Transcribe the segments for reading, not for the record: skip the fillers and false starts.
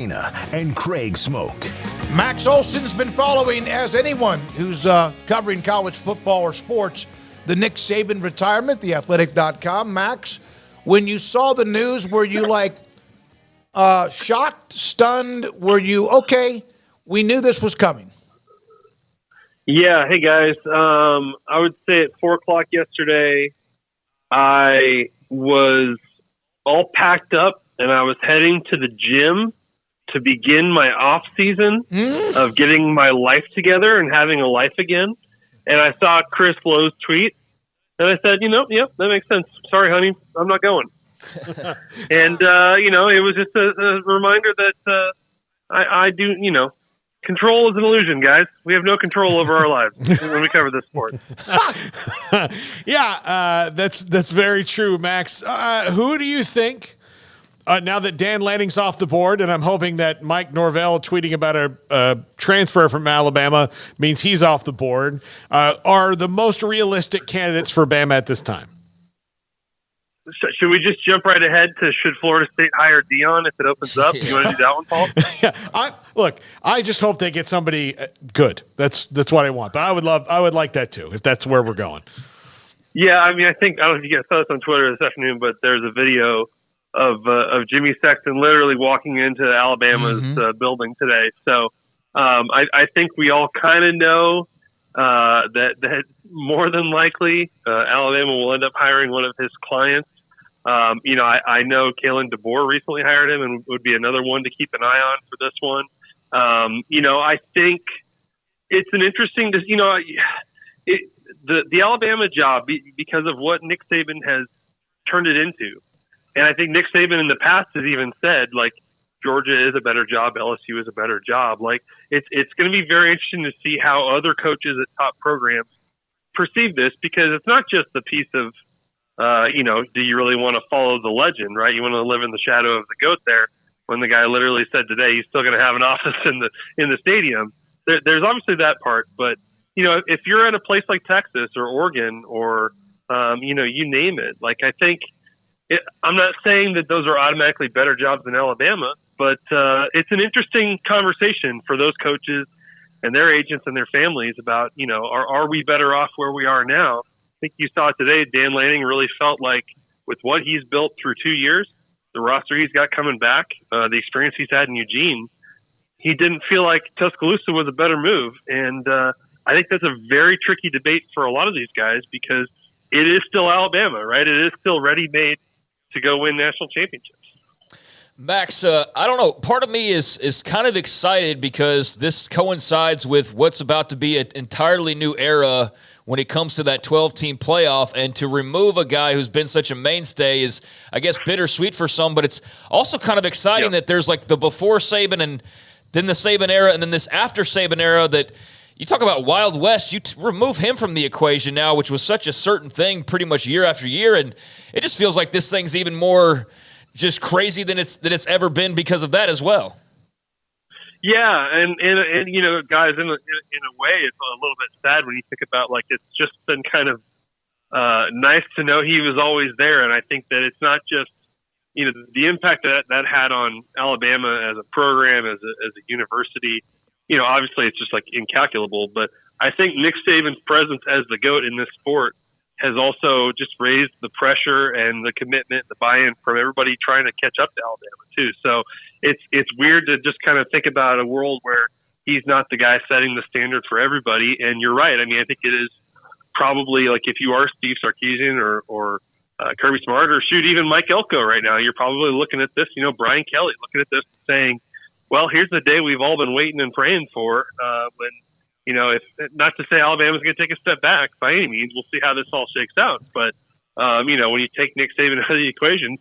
And Craig Smoak. Max Olson's been following, as anyone who's covering college football or sports, the Nick Saban retirement, theathletic.com. Max, when you saw the news, were you shocked, stunned? Were you, okay, we knew this was coming? Yeah. Hey, guys. I would say at 4 o'clock yesterday, I was all packed up and I was heading to the gym to begin my off season of getting my life together and having a life again. And I saw Chris Lowe's tweet and I said, that makes sense. Sorry, honey, I'm not going. And, it was just a reminder that I do, control is an illusion, guys. We have no control over our lives when we cover this sport. That's very true, Max. Who do you think, now that Dan Lanning's off the board, and I'm hoping that Mike Norvell tweeting about a transfer from Alabama means he's off the board, are the most realistic candidates for Bama at this time? Should we just jump right ahead to should Florida State hire Dion if it opens up? You want to do that one, Paul? I just hope they get somebody good. That's what I want. But I would like that too, if that's where we're going. Yeah, I don't know if you guys saw this on Twitter this afternoon, but there's a video of Jimmy Sexton literally walking into Alabama's building today. So I think we all kind of know that more than likely Alabama will end up hiring one of his clients. I know Kalen DeBoer recently hired him and would be another one to keep an eye on for this one. I think it's an interesting, the Alabama job, because of what Nick Saban has turned it into. And I think Nick Saban in the past has even said, Georgia is a better job, LSU is a better job. It's going to be very interesting to see how other coaches at top programs perceive this, because it's not just the piece of, do you really want to follow the legend, right? You want to live in the shadow of the GOAT there, when the guy literally said today he's still going to have an office in the stadium. There's obviously that part, but if you're at a place like Texas or Oregon or you name it, I think I'm not saying that those are automatically better jobs than Alabama, but it's an interesting conversation for those coaches and their agents and their families about, are we better off where we are now? I think you saw today, Dan Lanning really felt like with what he's built through 2 years, the roster he's got coming back, the experience he's had in Eugene, he didn't feel like Tuscaloosa was a better move. And I think that's a very tricky debate for a lot of these guys, because it is still Alabama, right? It is still ready-made to go win national championships. Max, I don't know. Part of me is kind of excited because this coincides with what's about to be an entirely new era when it comes to that 12-team playoff, and to remove a guy who's been such a mainstay is, I guess, bittersweet for some, but it's also kind of exciting that there's the before Saban and then the Saban era and then this after Saban era that you talk about Wild West, you remove him from the equation now, which was such a certain thing pretty much year after year, and it just feels like this thing's even more just crazy than it's ever been because of that as well. Yeah, and guys, in a way, it's a little bit sad when you think about it's just been kind of nice to know he was always there, and I think that it's not just the impact that had on Alabama as a program, as a university. Obviously it's just incalculable, but I think Nick Saban's presence as the GOAT in this sport has also just raised the pressure and the commitment, the buy-in from everybody trying to catch up to Alabama too. So it's weird to just kind of think about a world where he's not the guy setting the standard for everybody. And you're right. I think it is probably if you are Steve Sarkisian or Kirby Smart, or shoot, even Mike Elko right now, you're probably looking at this, Brian Kelly looking at this saying, well, here's the day we've all been waiting and praying for, when, if not to say Alabama's going to take a step back by any means, we'll see how this all shakes out. But, when you take Nick Saban out of the equation,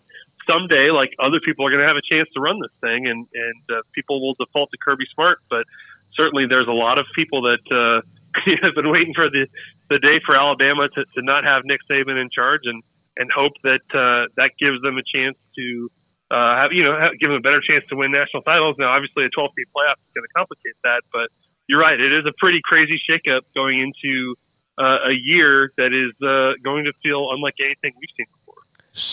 someday, other people are going to have a chance to run this thing, and people will default to Kirby Smart. But certainly there's a lot of people that have bbeen waiting for the day for Alabama to not have Nick Saban in charge, and hope that that gives them a chance to give them a better chance to win national titles. Now, obviously, a 12-team playoff is going to complicate that, but you're right. It is a pretty crazy shakeup going into a year that is going to feel unlike anything we've seen before.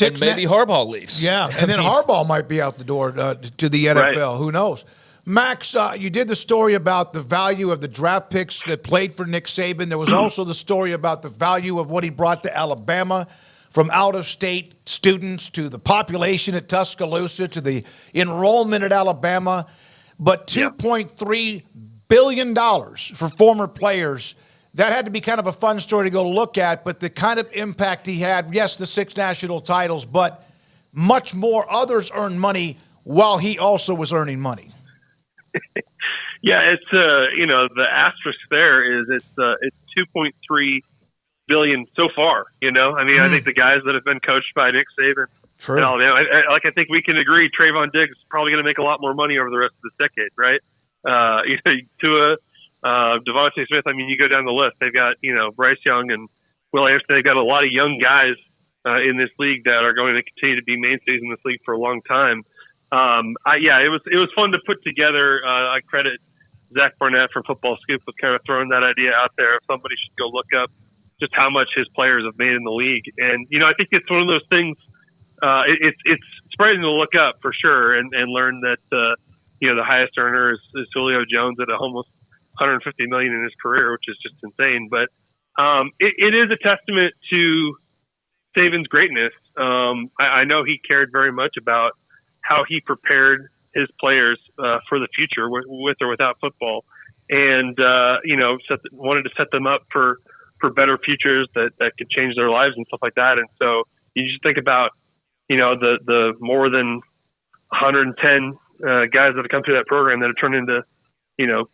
And maybe Harbaugh leaves. Yeah, and then Harbaugh might be out the door to the NFL. Right. Who knows? Max, you did the story about the value of the draft picks that played for Nick Saban. There was also the story about the value of what he brought to Alabama, from out-of-state students to the population at Tuscaloosa to the enrollment at Alabama. But $2.3 billion for former players, that had to be kind of a fun story to go look at. But the kind of impact he had, yes, the 6 national titles, but much more others earned money while he also was earning money. Yeah, it's the asterisk there is it's 2.3 billion so far. I think the guys that have been coached by Nick Saban, true. In Alabama, I think we can agree Trayvon Diggs is probably going to make a lot more money over the rest of this decade, right? Tua, Devontae Smith. I mean, you go down the list. They've got Bryce Young and Will Anderson. They've got a lot of young guys in this league that are going to continue to be mainstays in this league for a long time. It was fun to put together. I credit Zach Barnett from Football Scoop with kind of throwing that idea out there. If somebody should go look up just how much his players have made in the league. And, I think it's one of those things, it's surprising to look up for sure and learn that, the highest earner is Julio Jones at almost $150 million in his career, which is just insane. But it is a testament to Saban's greatness. I know he cared very much about how he prepared his players for the future with or without football, and wanted to set them up for better futures that could change their lives and stuff like that. And so you just think about the more than 110 guys that have come through that program that have turned into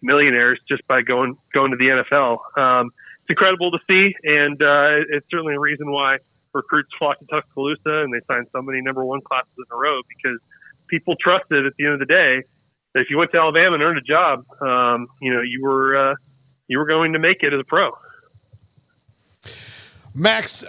millionaires just by going to the NFL. It's incredible to see, and it's certainly a reason why recruits flock to Tuscaloosa and they sign so many number 1 classes in a row, because people trusted at the end of the day that if you went to Alabama and earned a job, you were going to make it as a pro. Max,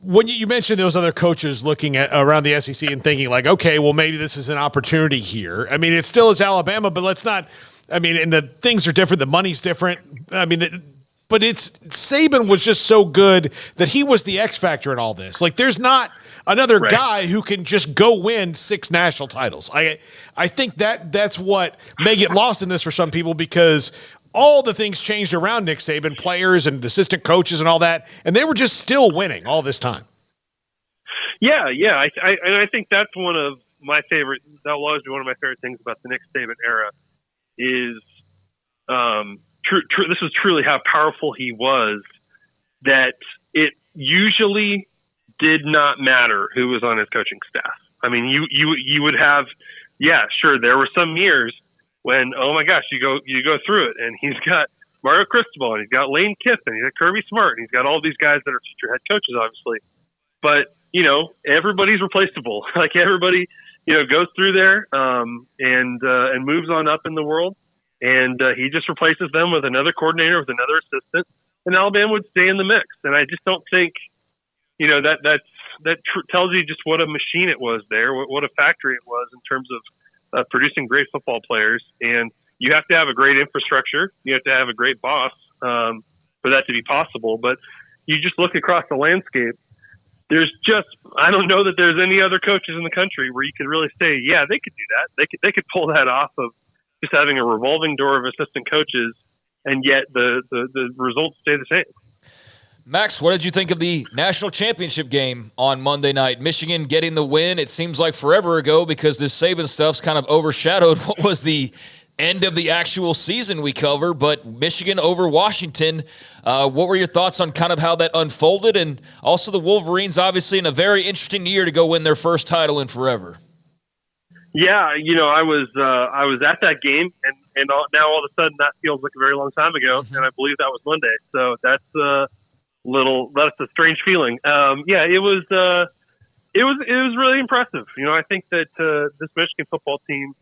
when you mentioned those other coaches looking at around the SEC and thinking like, okay, well, maybe this is an opportunity here. I mean, it still is Alabama, but let's not. I mean, and the things are different. The money's different. I mean, but Saban was just so good that he was the X factor in all this. Like, there's not another guy who can just go win 6 national titles. I think that's what may get lost in this for some people, because all the things changed around Nick Saban, players and assistant coaches and all that, and they were just still winning all this time. Yeah. I think that's one of my favorite. That will always be one of my favorite things about the Nick Saban era is this is truly how powerful he was, that it usually did not matter who was on his coaching staff. I mean, you would have, sure, there were some years when, oh my gosh, you go through it, and he's got Mario Cristobal, and he's got Lane Kiffin, he's got Kirby Smart, and he's got all these guys that are future head coaches, obviously. But everybody's replaceable. Like, everybody, goes through there and moves on up in the world. And he just replaces them with another coordinator, with another assistant, and Alabama would stay in the mix. And I just don't think, that tells you just what a machine it was there, what a factory it was in terms of producing great football players. And you have to have a great infrastructure. You have to have a great boss for that to be possible. But you just look across the landscape. I don't know that there's any other coaches in the country where you could really say, yeah, they could do that. They could pull that off of just having a revolving door of assistant coaches, and yet the results stay the same. Max, what did you think of the national championship game on Monday night? Michigan getting the win. It seems like forever ago, because this Saban stuff's kind of overshadowed what was the end of the actual season we cover, but Michigan over Washington. What were your thoughts on kind of how that unfolded? And also the Wolverines, obviously in a very interesting year to go win their first title in forever. Yeah, I was at that game, and now all of a sudden that feels like a very long time ago, and I believe that was Monday. So that's a strange feeling. It was really impressive. I think that this Michigan football team,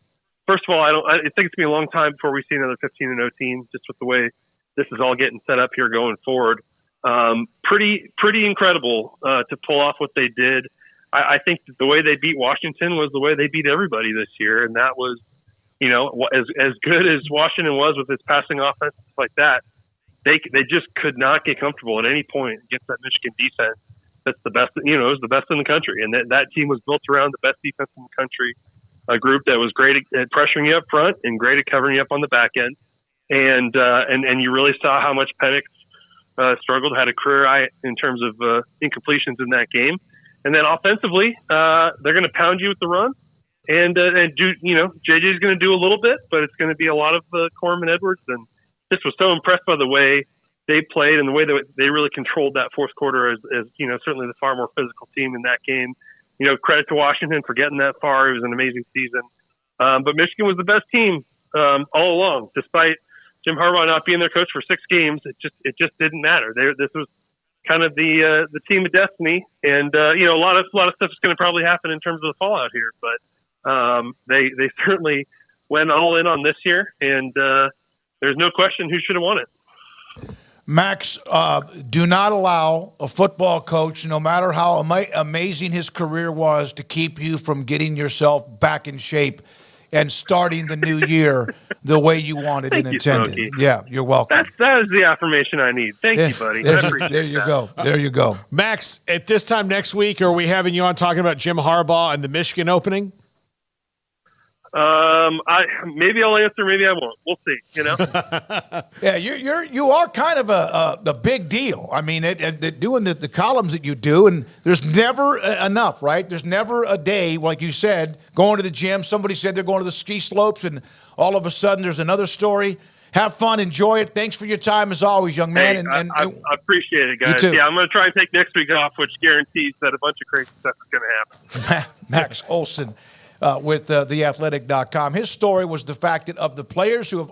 first of all, I think it's gonna be a long time before we see another 15-0 team, just with the way this is all getting set up here going forward. Pretty incredible to pull off what they did. I think that the way they beat Washington was the way they beat everybody this year, and that was, as good as Washington was with its passing offense, stuff like that, they just could not get comfortable at any point against that Michigan defense. that's the best. It was the best in the country, and that team was built around the best defense in the country. A group that was great at pressuring you up front and great at covering you up on the back end, and you really saw how much Penix struggled, had a career high in terms of incompletions in that game. And then offensively, they're going to pound you with the run, and do JJ's going to do a little bit, but it's going to be a lot of Corman Edwards. And just was so impressed by the way they played and the way that they really controlled that fourth quarter as certainly the far more physical team in that game. Credit to Washington for getting that far. It was an amazing season. But Michigan was the best team all along, despite Jim Harbaugh not being their coach for 6 games. It just didn't matter. This was kind of the team of destiny, and a lot of stuff is going to probably happen in terms of the fallout here. But they certainly went all in on this year, and there's no question who should have won it. Max, do not allow a football coach, no matter how amazing his career was, to keep you from getting yourself back in shape and starting the new year the way you wanted and intended. Smokey. Yeah, you're welcome. That is the affirmation I need. Thank you, buddy. There you go. There you go. Max, at this time next week, are we having you on talking about Jim Harbaugh and the Michigan opening? Maybe I'll answer, maybe I won't. We'll see. Yeah, you are kind of the big deal. I mean, doing the columns that you do, and there's never enough, right? There's never a day, like you said, going to the gym. Somebody said they're going to the ski slopes, and all of a sudden there's another story. Have fun, enjoy it. Thanks for your time as always, young man. Hey, I appreciate it, guys. Yeah, I'm going to try and take next week off, which guarantees that a bunch of crazy stuff is going to happen. Max Olson with theathletic.com. His story was the fact that of the players who have